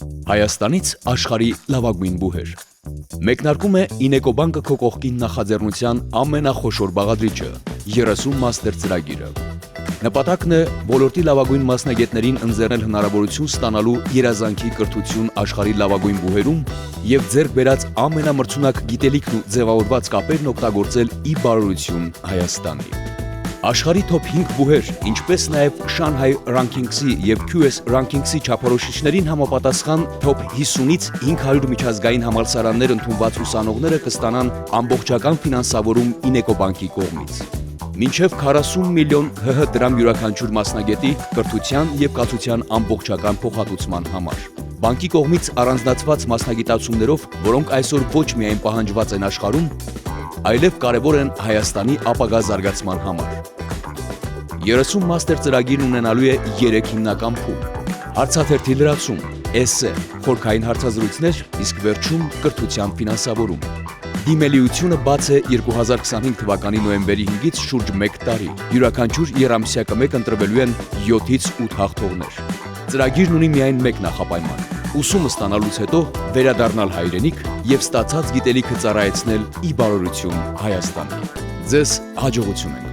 Հայաստանից աշխարհի լավագույն բուհեր։ Մեկնարկում է Ինեկոբանկը քո կողքին նախաձեռնության ամենախոշոր բաղադրիչը՝ 30 մաստեր ծրագիրը։ Նպատակն է ոլորտի լավագույն մասնագետներին ընձեռնել հնարավորություն ստանալու երազանքի կրթություն աշխարհի լավագույն բուհերում և ձեռք բերած ամենամրցունակ գիտելիքն ու ձևավորված կապերն օգտագործել ի բարօրություն Հայաստանի։ Աշխարհի թոփ 5 բուհեր, ինչպես նաև Shanghai Rankings-ի և QS Rankings-ի չափորոշիչներին համապատասխան թոփ 50-ից 500 միջազգային համալսարաններ ընդունված ուսանողները կստանան ամբողջական ֆինանսավորում Ինեկոբանկի կողմից։ Մինչև 40 միլիոն ՀՀ դրամ յուրաքանչյուր մասնագետի կրթության և կացության ամբողջական փոխհատուցման համար։ Բանկի կողմից առանձնացված մասնագիտացումներով, որոնք այսօր ոչ միայն պահանջված են աշխարհում, այլև կարևոր են Հայաստանի ապագա զարգացման համար։ 30 մաստեր ծրագիրն ունենալու է 3 հիմնական փուլ՝ հարցաթերթի լրացում, էսսե, խորքային հարցազրույցներ, իսկ վերջում կրթության ֆինանսավորում։ Դիմելիությունը բաց է 2025 թվականի նոյեմբերի 5-ից շուրջ 1 տարի։ Յուրաքանչյուր եռամսյակը մեկ ընտրվելու են 7-ից 8 հաղթողներ։ Ծրագիրն ունի միայն մեկ նախապայման՝ ուսումը ստանալուց հետո վերադառնալ հայրենիք և ստացած գիտելիքը ծառայեցնել ի բարօրություն Հայաստանի։ Ձեզ հաջողություն ենք։